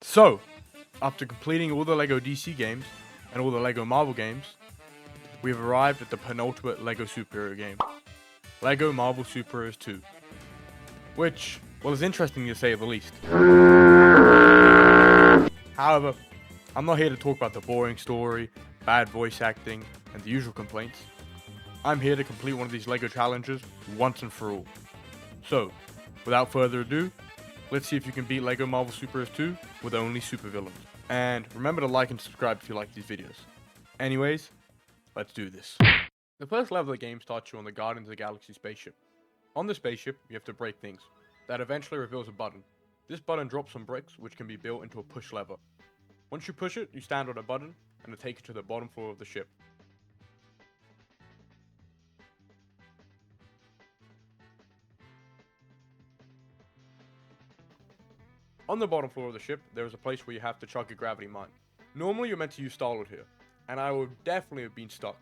So, after completing all the LEGO DC games and all the LEGO Marvel games, we've arrived at the penultimate LEGO superhero game, LEGO Marvel Superheroes 2, which, well, is interesting to say the least. However, I'm not here to talk about the boring story, bad voice acting, and the usual complaints. I'm here to complete one of these LEGO challenges once and for all. So, without further ado, let's see if you can beat LEGO Marvel Superheroes 2 with only supervillains. And remember to like and subscribe if you like these videos. Anyways, let's do this. The first level of the game starts you on the Guardians of the Galaxy spaceship. On the spaceship, you have to break things. That eventually reveals a button. This button drops some bricks which can be built into a push lever. Once you push it, you stand on a button and it'll take you to the bottom floor of the ship. On the bottom floor of the ship, there is a place where you have to chuck a gravity mine. Normally you're meant to use Star-Lord here, and I would definitely have been stuck.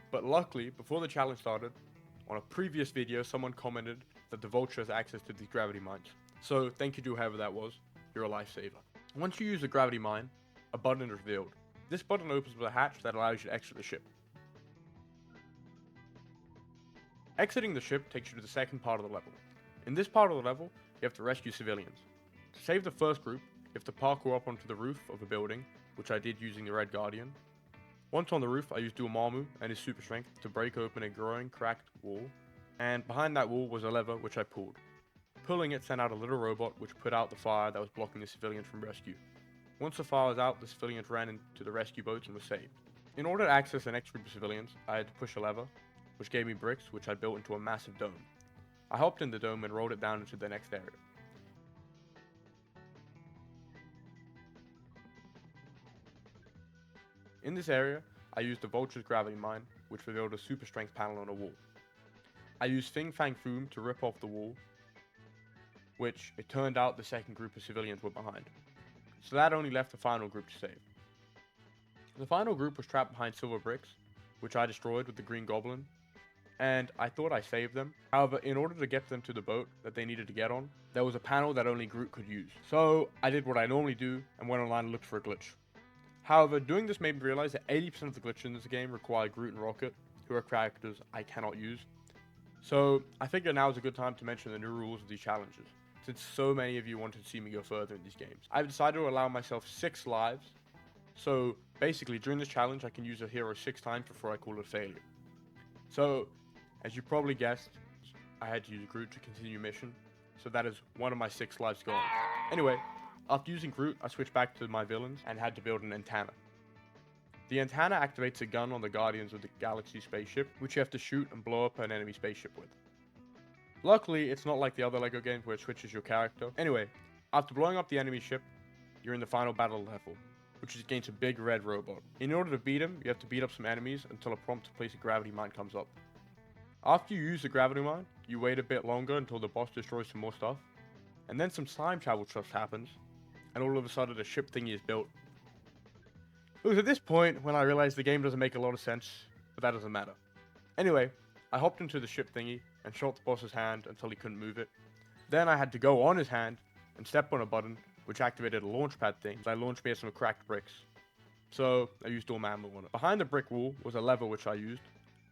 But luckily, before the challenge started, on a previous video someone commented that the Vulture has access to these gravity mines. So thank you to whoever that was, you're a lifesaver. Once you use the gravity mine, a button is revealed. This button opens with a hatch that allows you to exit the ship. Exiting the ship takes you to the second part of the level. In this part of the level, you have to rescue civilians. To save the first group, you have to parkour up onto the roof of a building, which I did using the Red Guardian. Once on the roof, I used Dormammu and his super strength to break open a growing, cracked wall, and behind that wall was a lever which I pulled. Pulling it sent out a little robot which put out the fire that was blocking the civilians from rescue. Once the fire was out, the civilians ran into the rescue boats and were saved. In order to access the next group of civilians, I had to push a lever, which gave me bricks which I built into a massive dome. I hopped in the dome and rolled it down into the next area. In this area, I used the Vulture's gravity mine, which revealed a super strength panel on a wall. I used Fing Fang Foom to rip off the wall, which it turned out the second group of civilians were behind. So that only left the final group to save. The final group was trapped behind silver bricks, which I destroyed with the Green Goblin, and I thought I saved them. However, in order to get them to the boat that they needed to get on, there was a panel that only Groot could use. So I did what I normally do and went online and looked for a glitch. However, doing this made me realize that 80% of the glitches in this game require Groot and Rocket, who are characters I cannot use. So I figured now is a good time to mention the new rules of these challenges, since so many of you wanted to see me go further in these games. I've decided to allow myself 6 lives, so basically during this challenge I can use a hero 6 times before I call it a failure. So, as you probably guessed, I had to use Groot to continue mission, so that is one of my 6 lives gone. Anyway, after using Groot, I switched back to my villains and had to build an antenna. The antenna activates a gun on the Guardians of the Galaxy spaceship, which you have to shoot and blow up an enemy spaceship with. Luckily, it's not like the other LEGO games where it switches your character. Anyway, after blowing up the enemy ship, you're in the final battle level, which is against a big red robot. In order to beat him, you have to beat up some enemies until a prompt to place a gravity mine comes up. After you use the gravity mine, you wait a bit longer until the boss destroys some more stuff, and then some time travel stuff happens, and all of a sudden a ship thingy is built. It was at this point when I realized the game doesn't make a lot of sense, but that doesn't matter. Anyway, I hopped into the ship thingy and shot the boss's hand until he couldn't move it. Then I had to go on his hand and step on a button, which activated a launch pad thing. So I launched me at some cracked bricks. So I used Dormammu on it. Behind the brick wall was a lever which I used.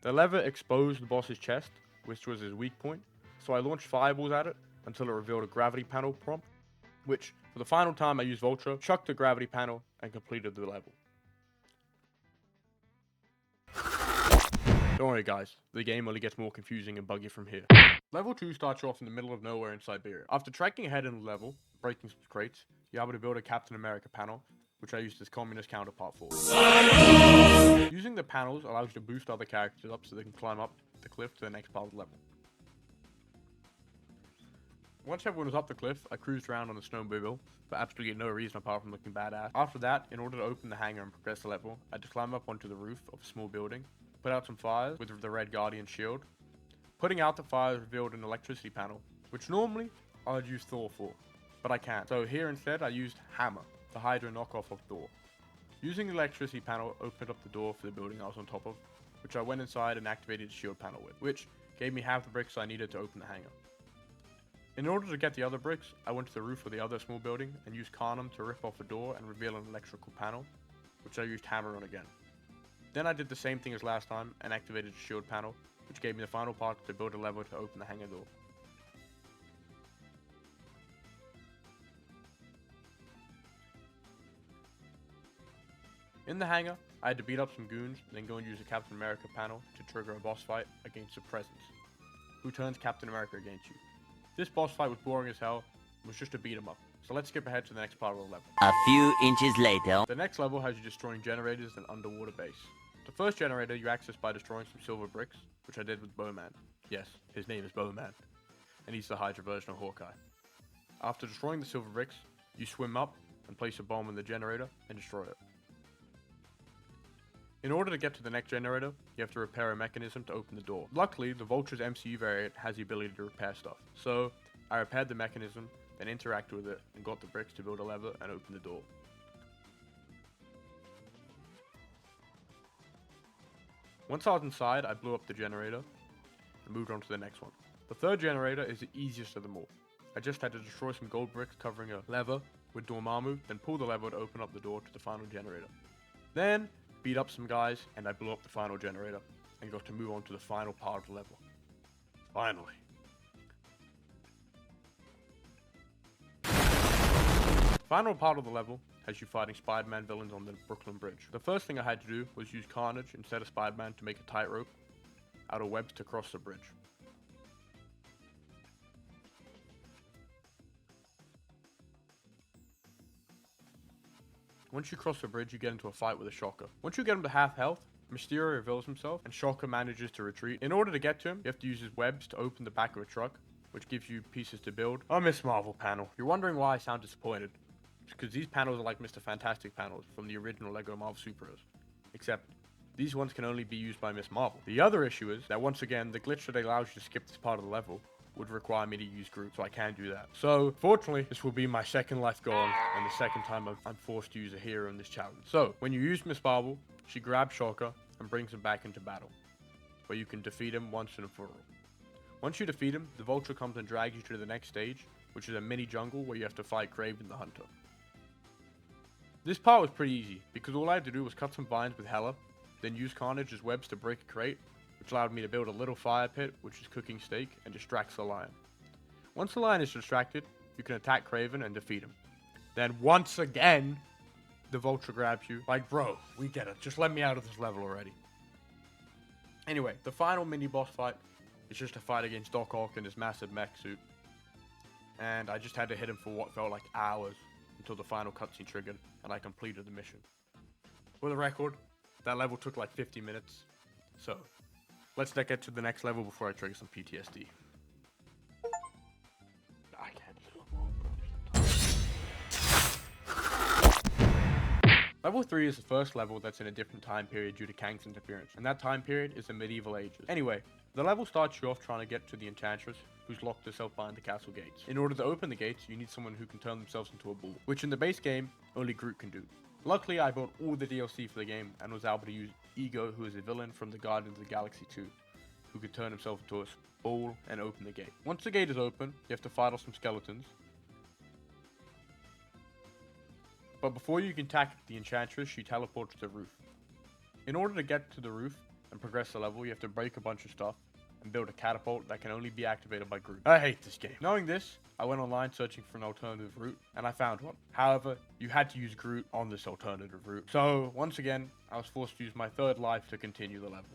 The lever exposed the boss's chest, which was his weak point. So I launched fireballs at it until it revealed a gravity panel prompt, which, for the final time, I used Vulture, chucked the gravity panel, and completed the level. Don't worry guys, the game only gets more confusing and buggy from here. Level 2 starts you off in the middle of nowhere in Siberia. After trekking ahead in the level, breaking some crates, you're able to build a Captain America panel, which I used as communist counterpart for. Using the panels allows you to boost other characters up so they can climb up the cliff to the next part of the level. Once everyone was up the cliff, I cruised around on the snowmobile for absolutely no reason apart from looking badass. After that, in order to open the hangar and progress the level, I had to climb up onto the roof of a small building, put out some fires with the Red Guardian shield. Putting out the fires revealed an electricity panel, which normally I would use Thor for, but I can't. So here instead I used Hammer, the Hydra knockoff of Thor. Using the electricity panel opened up the door for the building I was on top of, which I went inside and activated the shield panel with, which gave me half the bricks I needed to open the hangar. In order to get the other bricks, I went to the roof of the other small building and used Conan to rip off a door and reveal an electrical panel, which I used hammer on again. Then I did the same thing as last time and activated the shield panel, which gave me the final part to build a lever to open the hangar door. In the hangar, I had to beat up some goons, then go and use the Captain America panel to trigger a boss fight against the Presence, who turns Captain America against you. This boss fight was boring as hell, and was just to beat him up, so let's skip ahead to the next part of the level. A few inches later. The next level has you destroying generators and underwater base. The first generator you access by destroying some silver bricks, which I did with Bowman. Yes, his name is Bowman, and he's the Hydra version of Hawkeye. After destroying the silver bricks, you swim up and place a bomb in the generator and destroy it. In order to get to the next generator, you have to repair a mechanism to open the door. Luckily, the Vulture's MCU variant has the ability to repair stuff, so I repaired the mechanism, then interacted with it, and got the bricks to build a lever and open the door. Once I was inside, I blew up the generator and moved on to the next one. The third generator is the easiest of them all. I just had to destroy some gold bricks covering a lever with Dormammu, then pull the lever to open up the door to the final generator. Then beat up some guys, and I blew up the final generator, and got to move on to the final part of the level. Finally. The final part of the level has you fighting Spider-Man villains on the Brooklyn Bridge. The first thing I had to do was use Carnage instead of Spider-Man to make a tightrope out of webs to cross the bridge. Once you cross the bridge, you get into a fight with a Shocker. Once you get him to half health, Mysterio reveals himself, and Shocker manages to retreat. In order to get to him, you have to use his webs to open the back of a truck, which gives you pieces to build a Miss Marvel panel. You're wondering why I sound disappointed. It's because these panels are like Mr. Fantastic panels from the original LEGO Marvel Superheroes. Except, these ones can only be used by Miss Marvel. The other issue is that once again, the glitch that allows you to skip this part of the level would require me to use Groot, so I can't do that. So, fortunately, this will be my second life gone, and the second time I'm forced to use a hero in this challenge. So, when you use Miss Marvel, she grabs Shocker and brings him back into battle, where you can defeat him once and for all. Once you defeat him, the Vulture comes and drags you to the next stage, which is a mini jungle where you have to fight Kraven the Hunter. This part was pretty easy, because all I had to do was cut some vines with Hela, then use Carnage's webs to break a crate, which allowed me to build a little fire pit, which is cooking steak, and distracts the lion. Once the lion is distracted, you can attack Kraven and defeat him. Then once again, the Vulture grabs you. Like, bro, we get it. Just let me out of this level already. Anyway, the final mini-boss fight is just a fight against Doc Ock in his massive mech suit. And I just had to hit him for what felt like hours until the final cutscene triggered, and I completed the mission. For the record, that level took like 50 minutes. So, let's not get to the next level before I trigger some PTSD. I can't do it. Level 3 is the first level that's in a different time period due to Kang's interference, and that time period is the medieval ages. Anyway, the level starts you off trying to get to the Enchantress, who's locked herself behind the castle gates. In order to open the gates, you need someone who can turn themselves into a bull, which in the base game, only Groot can do. Luckily, I bought all the DLC for the game and was able to use Ego, who is a villain from the Guardians of the Galaxy 2, who could turn himself into a bull and open the gate. Once the gate is open, you have to fight off some skeletons. But before you can attack the Enchantress, she teleports to the roof. In order to get to the roof and progress the level, you have to break a bunch of stuff and build a catapult that can only be activated by Groot. I hate this game. Knowing this, I went online searching for an alternative route, and I found one. However, you had to use Groot on this alternative route. So, once again, I was forced to use my third life to continue the level.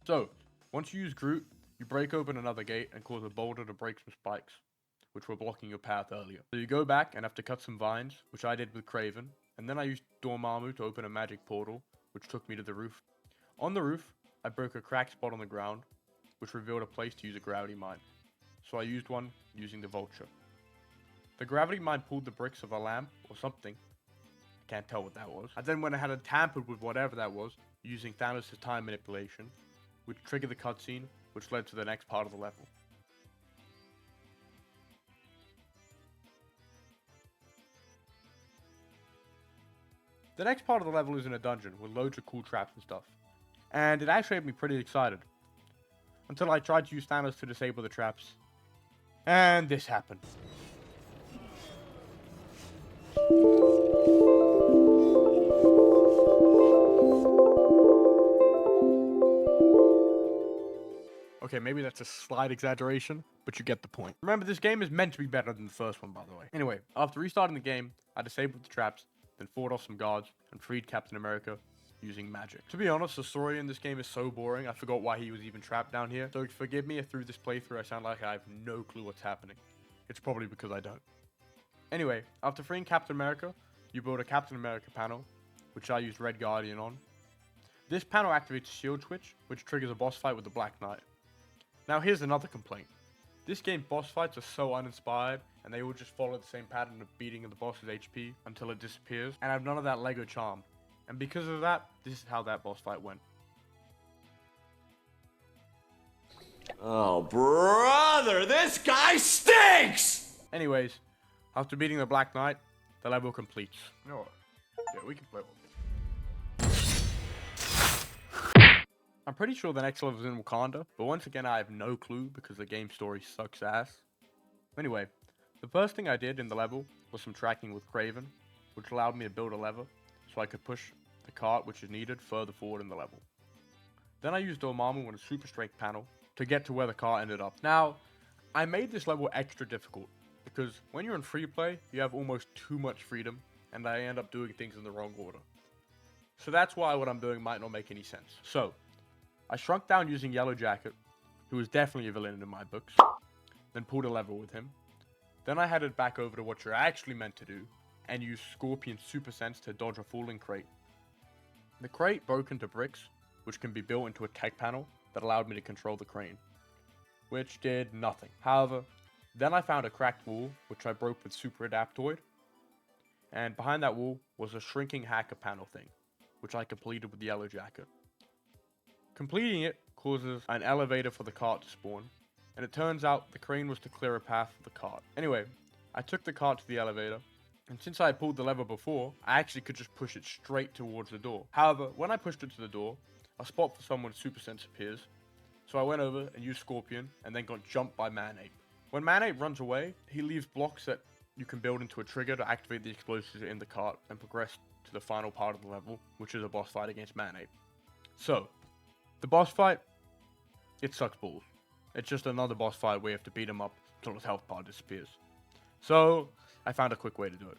So, once you use Groot, you break open another gate and cause a boulder to break some spikes, which were blocking your path earlier. So you go back and have to cut some vines, which I did with Kraven, and then I used Dormammu to open a magic portal, which took me to the roof. On the roof, I broke a cracked spot on the ground, which revealed a place to use a gravity mine. So I used one using the Vulture. The gravity mine pulled the bricks of a lamp or something. I can't tell what that was. I then went ahead and tampered with whatever that was, using Thanos' time manipulation, which triggered the cutscene, which led to the next part of the level. The next part of the level is in a dungeon with loads of cool traps and stuff. And it actually made me pretty excited. Until I tried to use Thanos to disable the traps. And this happened. Okay, maybe that's a slight exaggeration, but you get the point. Remember, this game is meant to be better than the first one, by the way. Anyway, after restarting the game, I disabled the traps, then fought off some guards, and freed Captain America using magic. To be honest, the story in this game is so boring, I forgot why he was even trapped down here. So forgive me if through this playthrough I sound like I have no clue what's happening. It's probably because I don't. Anyway, after freeing Captain America, you build a Captain America panel, which I used Red Guardian on. This panel activates a shield switch, which triggers a boss fight with the Black Knight. Now here's another complaint. This game's boss fights are so uninspired, and they all just follow the same pattern of beating the boss's HP until it disappears, and have none of that Lego charm. And because of that, this is how that boss fight went. Oh, brother, this guy stinks! Anyways, after beating the Black Knight, the level completes. You know what? Yeah, we can play one. I'm pretty sure the next level is in Wakanda, but once again I have no clue because the game story sucks ass. Anyway, the first thing I did in the level was some tracking with Kraven, which allowed me to build a lever so I could push the cart which is needed further forward in the level. Then I used Dormammu and a super strength panel to get to where the cart ended up. Now, I made this level extra difficult because when you're in free play, you have almost too much freedom and I end up doing things in the wrong order. So that's why what I'm doing might not make any sense. So, I shrunk down using Yellow Jacket, who is definitely a villain in my books, then pulled a lever with him. Then I headed back over to what you're actually meant to do, and used Scorpion's Super Sense to dodge a falling crate. The crate broke into bricks, which can be built into a tech panel that allowed me to control the crane, which did nothing. However, then I found a cracked wall, which I broke with Super Adaptoid, and behind that wall was a shrinking hacker panel thing, which I completed with Yellow Jacket. Completing it causes an elevator for the cart to spawn, and it turns out the crane was to clear a path for the cart. Anyway, I took the cart to the elevator, and since I had pulled the lever before, I actually could just push it straight towards the door. However, when I pushed it to the door, a spot for someone's super sense appears, so I went over and used Scorpion, and then got jumped by Man-Ape. When Man-Ape runs away, he leaves blocks that you can build into a trigger to activate the explosives in the cart and progress to the final part of the level, which is a boss fight against Man-Ape. So, the boss fight, it sucks balls. It's just another boss fight where you have to beat him up until his health bar disappears. So, I found a quick way to do it.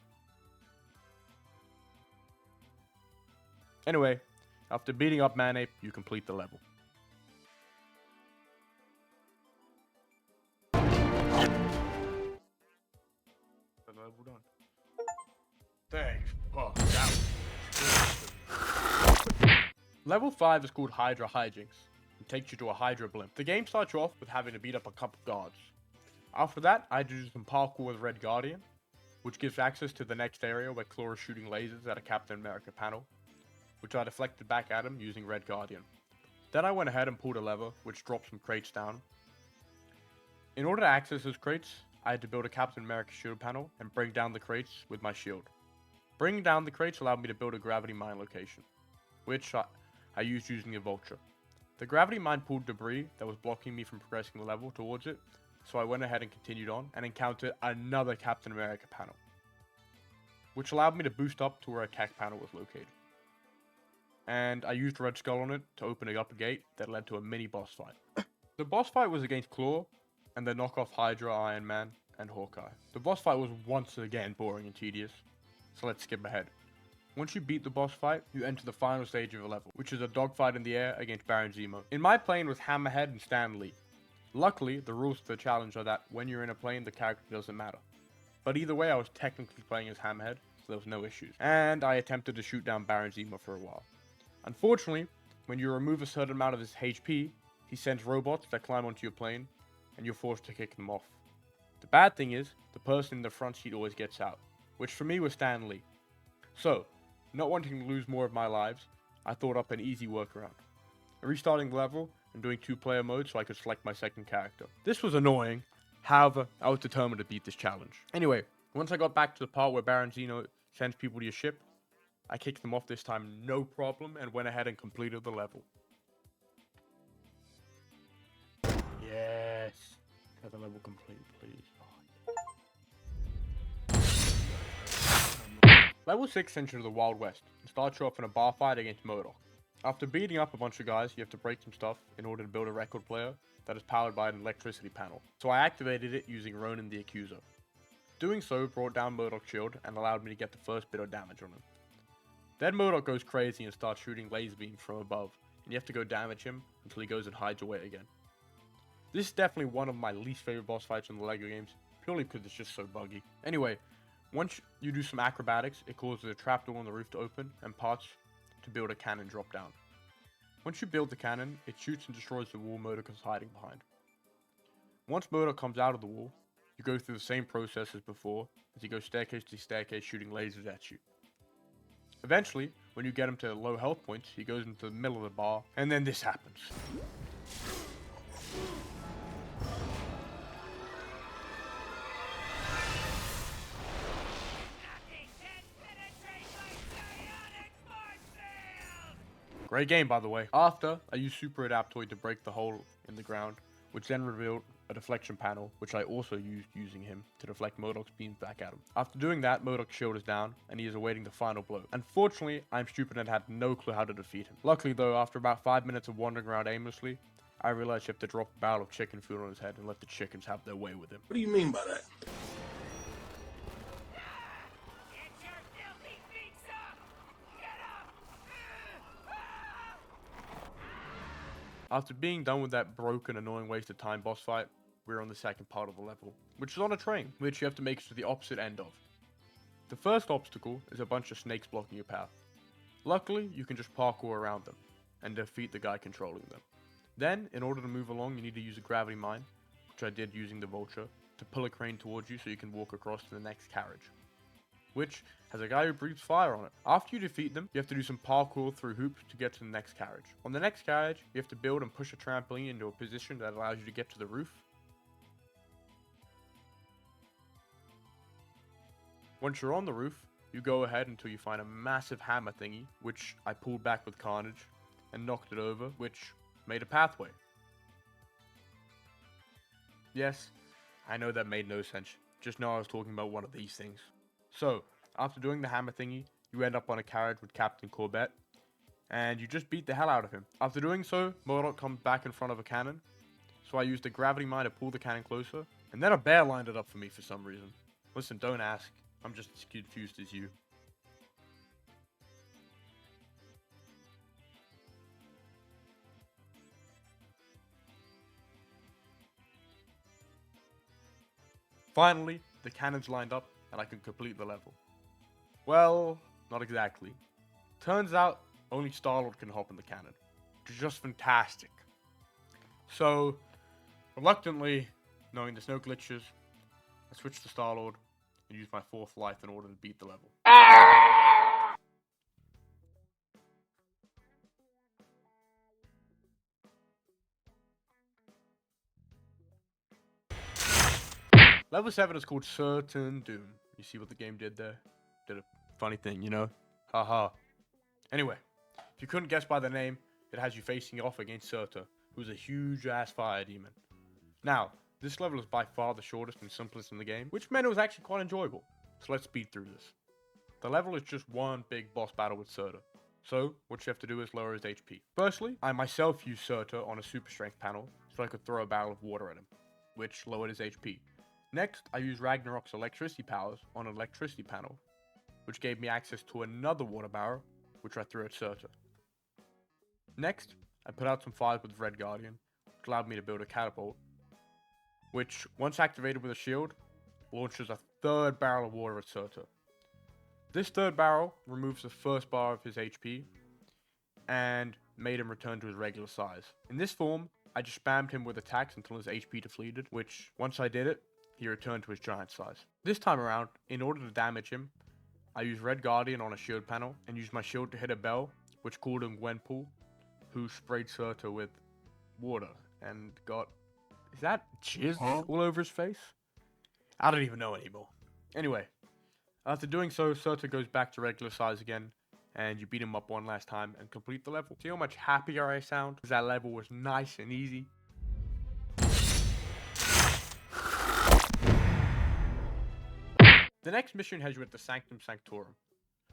Anyway, after beating up Man-Ape, you complete the level. The level done. Thanks. Oh, that was Level 5 is called Hydra Hijinks, and takes you to a Hydra blimp. The game starts you off with having to beat up a couple guards. After that, I do some parkour with Red Guardian, which gives access to the next area where Claw is shooting lasers at a Captain America panel, which I deflected back at him using Red Guardian. Then I went ahead and pulled a lever, which dropped some crates down. In order to access those crates, I had to build a Captain America shield panel and bring down the crates with my shield. Bringing down the crates allowed me to build a gravity mine location, which I used using a vulture. The gravity mine pulled debris that was blocking me from progressing the level towards it, so I went ahead and continued on and encountered another Captain America panel, which allowed me to boost up to where a tech panel was located. And I used Red Skull on it to open up a gate that led to a mini boss fight. The boss fight was against Claw and the knockoff Hydra, Iron Man, and Hawkeye. The boss fight was once again boring and tedious, so let's skip ahead. Once you beat the boss fight, you enter the final stage of the level, which is a dogfight in the air against Baron Zemo. In my plane was Hammerhead and Stan Lee. Luckily, the rules to the challenge are that when you're in a plane, the character doesn't matter. But either way, I was technically playing as Hammerhead, so there was no issues. And I attempted to shoot down Baron Zemo for a while. Unfortunately, when you remove a certain amount of his HP, he sends robots that climb onto your plane, and you're forced to kick them off. The bad thing is, the person in the front seat always gets out, which for me was Stan Lee. So, not wanting to lose more of my lives, I thought up an easy workaround. Restarting the level and doing 2-player mode so I could select my second character. This was annoying, however, I was determined to beat this challenge. Anyway, once I got back to the part where Baron Zemo sends people to your ship, I kicked them off this time no problem and went ahead and completed the level. Yes, Have the level complete, please. Level 6 enters the Wild West and starts you off in a bar fight against MODOK. After beating up a bunch of guys, you have to break some stuff in order to build a record player that is powered by an electricity panel. So I activated it using Ronan the Accuser. Doing so brought down MODOK's shield and allowed me to get the first bit of damage on him. Then MODOK goes crazy and starts shooting laser beams from above, and you have to go damage him until he goes and hides away again. This is definitely one of my least favorite boss fights in the LEGO games, purely because it's just so buggy. Anyway, once you do some acrobatics, it causes a trapdoor on the roof to open and parts to build a cannon drop down. Once you build the cannon, it shoots and destroys the wall MODOK is hiding behind. Once MODOK comes out of the wall, you go through the same process as before, as he goes staircase to staircase shooting lasers at you. Eventually, when you get him to low health points, he goes into the middle of the bar, and then this happens. Great game, by the way. After, I used Super Adaptoid to break the hole in the ground, which then revealed a deflection panel, which I also used using him to deflect MODOK's beams back at him. After doing that, MODOK's shield is down, and he is awaiting the final blow. Unfortunately, I'm stupid and had no clue how to defeat him. Luckily though, after about 5 minutes of wandering around aimlessly, I realized you have to drop a barrel of chicken food on his head and let the chickens have their way with him. What do you mean by that? After being done with that broken, annoying waste of time boss fight, we're on the second part of the level, which is on a train, which you have to make it to the opposite end of. The first obstacle is a bunch of snakes blocking your path. Luckily, you can just parkour around them, and defeat the guy controlling them. Then, in order to move along, you need to use a gravity mine, which I did using the vulture, to pull a crane towards you so you can walk across to the next carriage, which has a guy who breathes fire on it. After you defeat them, you have to do some parkour through hoops to get to the next carriage. On the next carriage, you have to build and push a trampoline into a position that allows you to get to the roof. Once you're on the roof, you go ahead until you find a massive hammer thingy, which I pulled back with Carnage, and knocked it over, which made a pathway. Yes, I know that made no sense. Just know I was talking about one of these things. So, after doing the hammer thingy, you end up on a carriage with Captain Corbett, and you just beat the hell out of him. After doing so, MODOK comes back in front of a cannon, so I used a gravity mine to pull the cannon closer, and then a bear lined it up for me for some reason. Listen, don't ask. I'm just as confused as you. Finally, the cannon's lined up, and I can complete the level. Well, not exactly. Turns out, only Star-Lord can hop in the cannon, which is just fantastic. So, reluctantly, knowing there's no glitches, I switched to Star-Lord and used my 4th life in order to beat the level. Level 7 is called Surtur Doom. You see what the game did there? Did a funny thing, you know? Haha. Anyway, if you couldn't guess by the name, it has you facing off against Surtur, who's a huge-ass fire demon. Now, this level is by far the shortest and simplest in the game, which meant it was actually quite enjoyable. So let's speed through this. The level is just one big boss battle with Surtur. So, what you have to do is lower his HP. Firstly, I myself used Surtur on a super strength panel, so I could throw a barrel of water at him, which lowered his HP. Next, I used Ragnarok's electricity powers on an electricity panel, which gave me access to another water barrel, which I threw at Surtur. Next, I put out some fires with Red Guardian, which allowed me to build a catapult, which, once activated with a shield, launches a 3rd barrel of water at Surtur. This 3rd barrel removes the first bar of his HP, and made him return to his regular size. In this form, I just spammed him with attacks until his HP depleted, which, once I did it, he returned to his giant size. This time around, in order to damage him, I used Red Guardian on a shield panel, and used my shield to hit a bell, which called in Gwenpool, who sprayed Surtur with water, and got... Is that jizz all over his face? I don't even know anymore. Anyway, after doing so, Surtur goes back to regular size again, and you beat him up one last time and complete the level. See how much happier I sound? Because that level was nice and easy. The next mission has you at the Sanctum Sanctorum,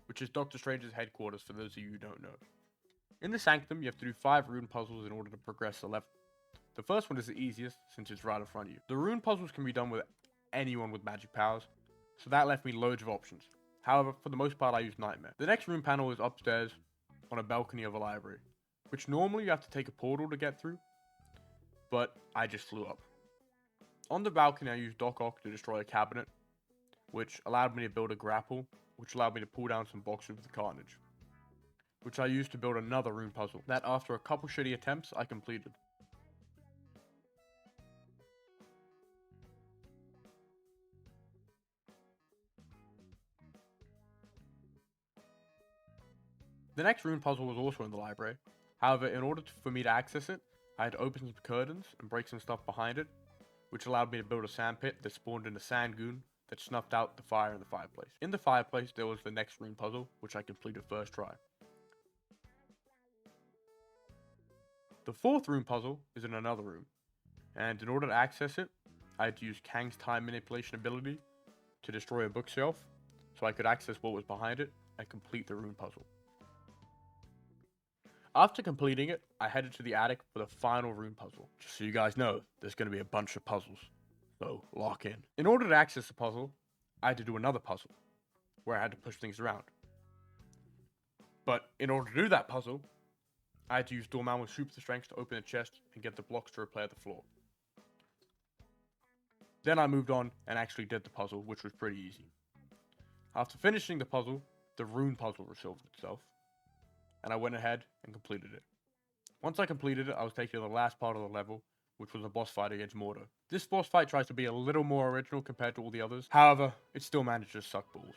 which is Doctor Strange's headquarters for those of you who don't know. In the Sanctum, you have to do 5 rune puzzles in order to progress the level. The first one is the easiest, since it's right in front of you. The rune puzzles can be done with anyone with magic powers, so that left me loads of options. However, for the most part I used Nightmare. The next rune panel is upstairs, on a balcony of a library, which normally you have to take a portal to get through, but I just flew up. On the balcony I used Doc Ock to destroy a cabinet, which allowed me to build a grapple, which allowed me to pull down some boxes with the carnage, which I used to build another rune puzzle, that after a couple shitty attempts I completed. The next rune puzzle was also in the library. However, in order for me to access it, I had to open some curtains and break some stuff behind it, which allowed me to build a sand pit that spawned in a sand goon that snuffed out the fire in the fireplace. In the fireplace, there was the next rune puzzle, which I completed first try. The fourth rune puzzle is in another room, and in order to access it, I had to use Kang's time manipulation ability to destroy a bookshelf, so I could access what was behind it and complete the rune puzzle. After completing it, I headed to the attic for the final rune puzzle. Just so you guys know, there's going to be a bunch of puzzles, so lock in. In order to access the puzzle, I had to do another puzzle, where I had to push things around. But in order to do that puzzle, I had to use Doorman with super strength to open the chest and get the blocks to repair the floor. Then I moved on and actually did the puzzle, which was pretty easy. After finishing the puzzle, the rune puzzle resolved itself, and I went ahead and completed it. Once I completed it, I was taken to the last part of the level, which was a boss fight against Mordo. This boss fight tries to be a little more original compared to all the others, however, it still manages to suck balls.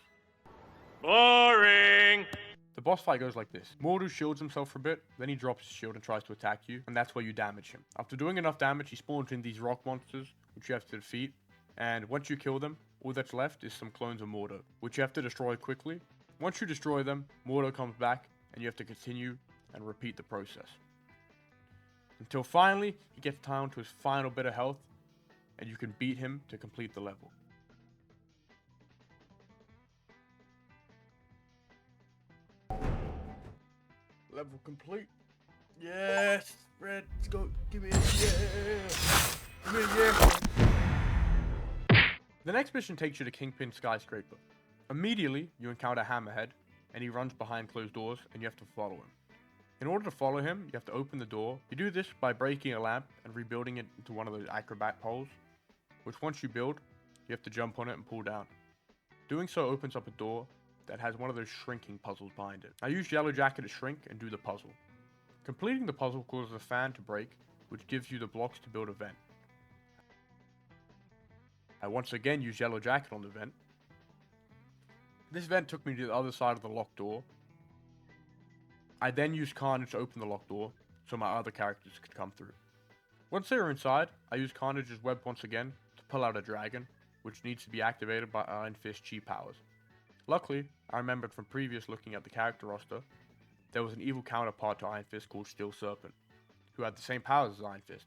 Boring! The boss fight goes like this. Mordo shields himself for a bit, then he drops his shield and tries to attack you, and that's where you damage him. After doing enough damage, he spawns in these rock monsters, which you have to defeat, and once you kill them, all that's left is some clones of Mordo, which you have to destroy quickly. Once you destroy them, Mordo comes back, and you have to continue and repeat the process. Until finally, he gets down to his final bit of health, and you can beat him to complete the level. Level complete. Yes! Red, let's go. Give me a yeah! Give me a yeah! The next mission takes you to Kingpin skyscraper. Immediately, you encounter Hammerhead, and he runs behind closed doors, and you have to follow him. In order to follow him, you have to open the door. You do this by breaking a lamp and rebuilding it into one of those acrobat poles, which once you build, you have to jump on it and pull down. Doing so opens up a door that has one of those shrinking puzzles behind it. I used Yellow Jacket to shrink and do the puzzle. Completing the puzzle causes a fan to break, which gives you the blocks to build a vent. I once again used Yellow Jacket on the vent. This vent took me to the other side of the locked door. I then used Carnage to open the locked door, so my other characters could come through. Once they were inside, I used Carnage's web once again to pull out a dragon, which needs to be activated by Iron Fist chi powers. Luckily, I remembered from previous looking at the character roster, there was an evil counterpart to Iron Fist called Steel Serpent, who had the same powers as Iron Fist,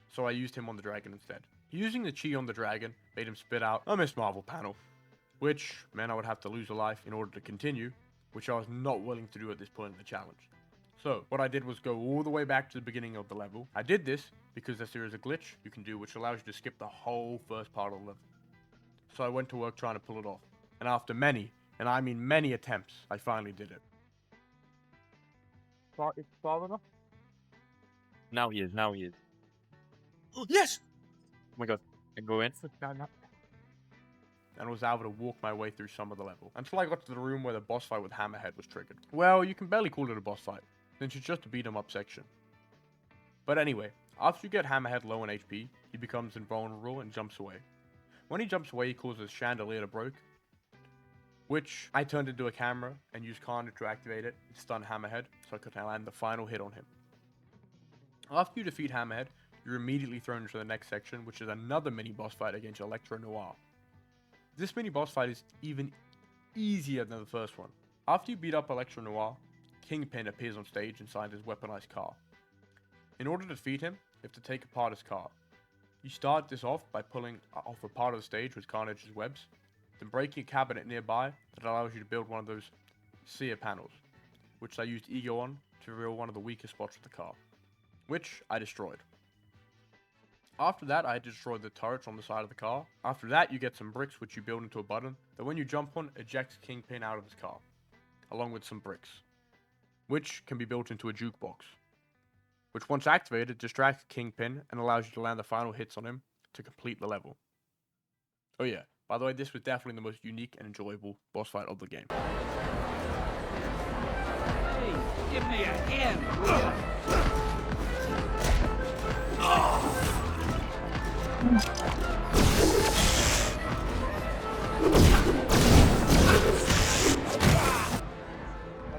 so I used him on the dragon instead. Using the chi on the dragon made him spit out a Miss Marvel panel, which meant I would have to lose a life in order to continue, which I was not willing to do at this point in the challenge. So, what I did was go all the way back to the beginning of the level. I did this because there is a glitch you can do which allows you to skip the whole first part of the level. So I went to work trying to pull it off, and after many, and I mean many attempts, I finally did it. It's far enough? Now he is. Oh, yes! Oh my god. I go in. And was able to walk my way through some of the level, until I got to the room where the boss fight with Hammerhead was triggered. Well, you can barely call it a boss fight, since it's just a beat 'em up section. But anyway, after you get Hammerhead low on HP, he becomes invulnerable and jumps away. When he jumps away, he causes Chandelier to break, which I turned into a camera and used Carnage to activate it and stun Hammerhead so I could land the final hit on him. After you defeat Hammerhead, you're immediately thrown into the next section, which is another mini boss fight against Electro Noir. This mini boss fight is even easier than the first one. After you beat up Electro Noir, Kingpin appears on stage inside his weaponized car. In order to defeat him, you have to take apart his car. You start this off by pulling off a part of the stage with Carnage's webs, then breaking a cabinet nearby that allows you to build one of those sear panels, which I used Ego on to reveal one of the weakest spots of the car, which I destroyed. After that, I had to destroy the turrets on the side of the car. After that, you get some bricks which you build into a button that when you jump on, ejects Kingpin out of his car, along with some bricks, which can be built into a jukebox, which once activated distracts Kingpin and allows you to land the final hits on him to complete the level. Oh yeah, by the way, this was definitely the most unique and enjoyable boss fight of the game. Hey, give me a hand, will ya? Oh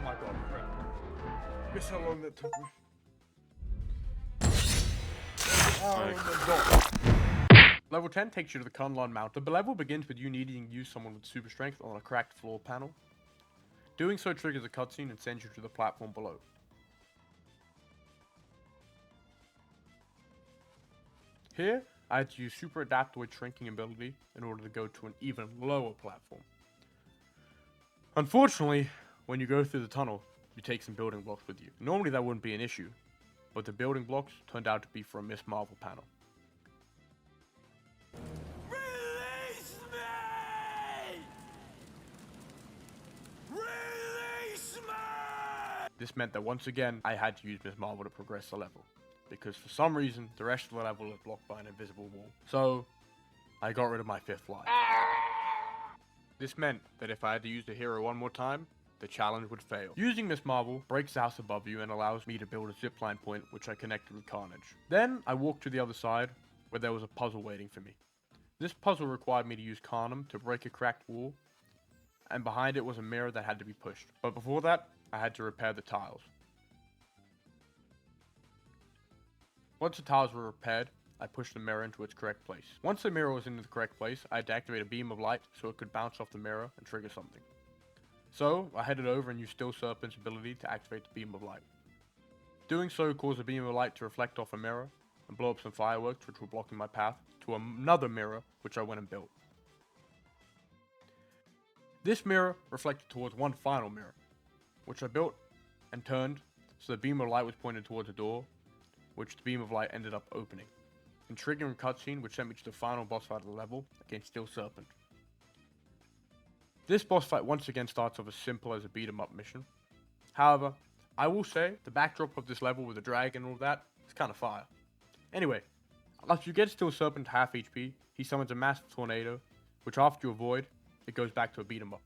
my god, crap. Guess how long that took me. Oh my god. Level 10 takes you to the Conan Mountain. The level begins with you needing to use someone with super strength on a cracked floor panel. Doing so triggers a cutscene and sends you to the platform below. Here, I had to use super adaptoid shrinking ability in order to go to an even lower platform. Unfortunately, when you go through the tunnel, you take some building blocks with you. Normally that wouldn't be an issue, but the building blocks turned out to be for a Miss Marvel panel. Release me! Release me! This meant that once again, I had to use Miss Marvel to progress the level, because for some reason, the rest of the level is blocked by an invisible wall. So, I got rid of my 5th life. This meant that if I had to use the hero one more time, the challenge would fail. Using Miss Marvel breaks the house above you and allows me to build a zipline point which I connected with Carnage. Then, I walked to the other side, where there was a puzzle waiting for me. This puzzle required me to use Conan to break a cracked wall, and behind it was a mirror that had to be pushed. But before that, I had to repair the tiles. Once the tiles were repaired, I pushed the mirror into its correct place. Once the mirror was in the correct place, I had to activate a beam of light so it could bounce off the mirror and trigger something. So, I headed over and used Still Serpent's ability to activate the beam of light. Doing so caused a beam of light to reflect off a mirror and blow up some fireworks which were blocking my path to another mirror which I went and built. This mirror reflected towards one final mirror, which I built and turned so the beam of light was pointed towards a door, which the beam of light ended up opening, and triggering a cutscene which sent me to the final boss fight of the level against Still Serpent. This boss fight once again starts off as simple as a beat 'em up mission. However, I will say the backdrop of this level with the dragon and all that is kind of fire. Anyway, after you get Still Serpent to half HP, he summons a massive tornado, which after you avoid, it goes back to a beat 'em up.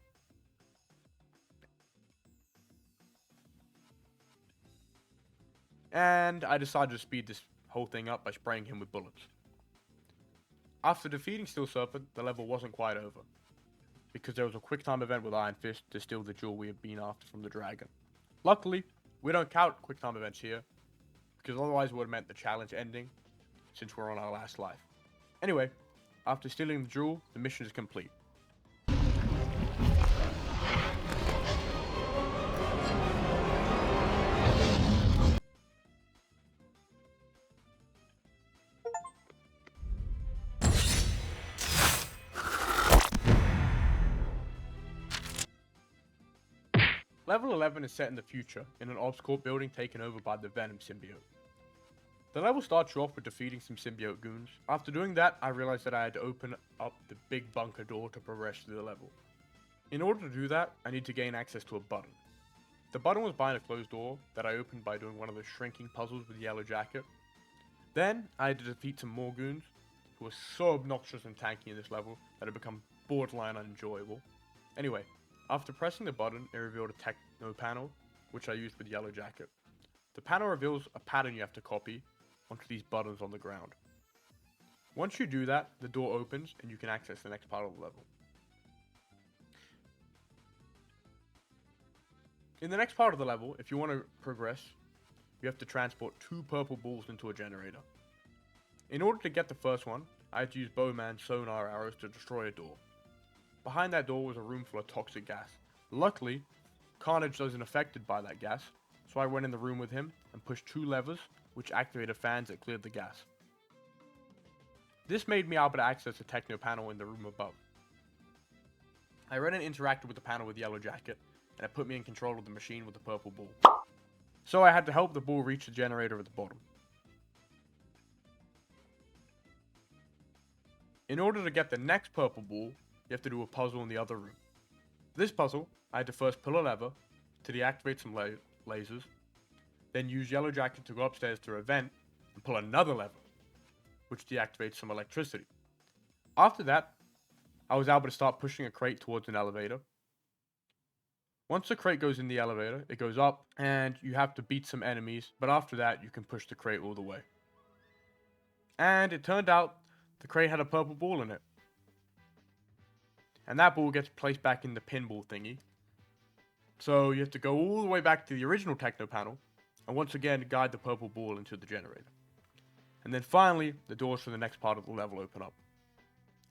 And I decided to speed this whole thing up by spraying him with bullets. After defeating Still Serpent, the level wasn't quite over, because there was a quick time event with Iron Fist to steal the jewel we had been after from the dragon. Luckily, we don't count quick time events here, because otherwise it would have meant the challenge ending, since we're on our last life. Anyway, after stealing the jewel, the mission is complete. Level 11 is set in the future, in an Oscorp building taken over by the Venom symbiote. The level starts you off with defeating some symbiote goons. After doing that, I realized that I had to open up the big bunker door to progress through the level. In order to do that, I need to gain access to a button. The button was behind a closed door that I opened by doing one of those shrinking puzzles with Yellow Jacket. Then, I had to defeat some more goons, who were so obnoxious and tanky in this level that it became borderline unenjoyable. Anyway, after pressing the button, it revealed a techno panel, which I used with Yellow Jacket. The panel reveals a pattern you have to copy onto these buttons on the ground. Once you do that, the door opens and you can access the next part of the level. In the next part of the level, if you want to progress, you have to transport 2 purple balls into a generator. In order to get the first one, I had to use Bowman's sonar arrows to destroy a door. Behind that door was a room full of toxic gas. Luckily, Carnage wasn't affected by that gas, so I went in the room with him and pushed 2 levers, which activated fans that cleared the gas. This made me able to access a techno panel in the room above. I read and interacted with the panel with Yellow Jacket, and it put me in control of the machine with the purple ball. So I had to help the ball reach the generator at the bottom. In order to get the next purple ball, you have to do a puzzle in the other room. For this puzzle, I had to first pull a lever to deactivate some lasers, then use Yellow Jacket to go upstairs to a vent and pull another lever, which deactivates some electricity. After that, I was able to start pushing a crate towards an elevator. Once the crate goes in the elevator, it goes up, and you have to beat some enemies, but after that, you can push the crate all the way. And it turned out the crate had a purple ball in it. And that ball gets placed back in the pinball thingy. So you have to go all the way back to the original techno panel, and once again guide the purple ball into the generator. And then finally, the doors for the next part of the level open up.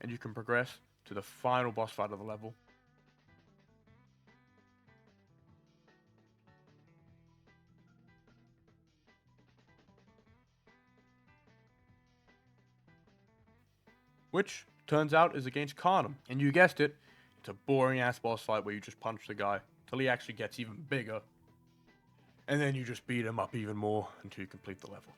And you can progress to the final boss fight of the level. Which, turns out, is against Conan. And you guessed it, it's a boring ass boss fight where you just punch the guy till he actually gets even bigger. And then you just beat him up even more until you complete the level.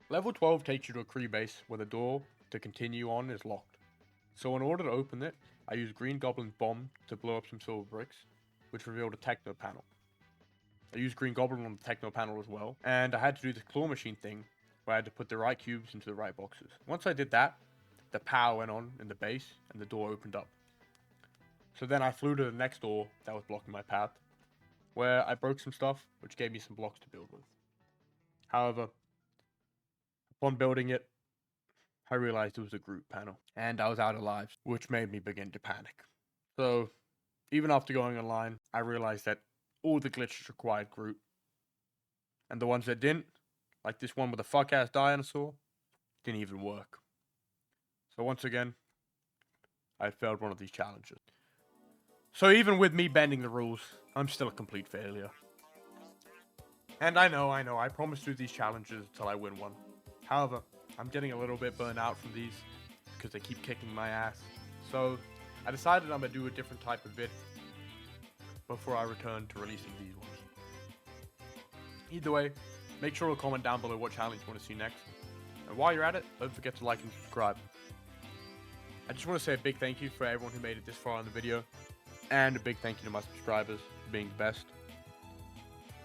Level 12 takes you to a Kree base where the door to continue on is locked. So in order to open it, I used Green Goblin's bomb to blow up some silver bricks, which revealed a techno panel. I used Green Goblin on the techno panel as well, and I had to do the claw machine thing where I had to put the right cubes into the right boxes. Once I did that, the power went on in the base and the door opened up. So then I flew to the next door that was blocking my path, where I broke some stuff, which gave me some blocks to build with. However, upon building it, I realized it was a group panel, and I was out of lives, which made me begin to panic. So, even after going online, I realized that all the glitches required group, and the ones that didn't, like this one with a fuck-ass dinosaur, didn't even work. So once again, I failed one of these challenges. So even with me bending the rules, I'm still a complete failure. And I know, I promised to do these challenges until I win one. However, I'm getting a little bit burnt out from these because they keep kicking my ass. So I decided I'm going to do a different type of vid before I return to releasing these ones. Either way, make sure to comment down below what challenge you want to see next. And while you're at it, don't forget to like and subscribe. I just want to say a big thank you for everyone who made it this far in the video. And a big thank you to my subscribers for being the best.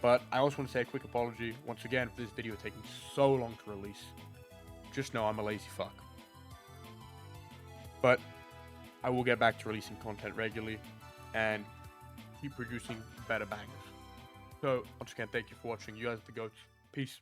But I also want to say a quick apology once again for this video taking so long to release. Just know I'm a lazy fuck. But I will get back to releasing content regularly and keep producing better bangers. So once again, thank you for watching. You guys are the goats. Peace.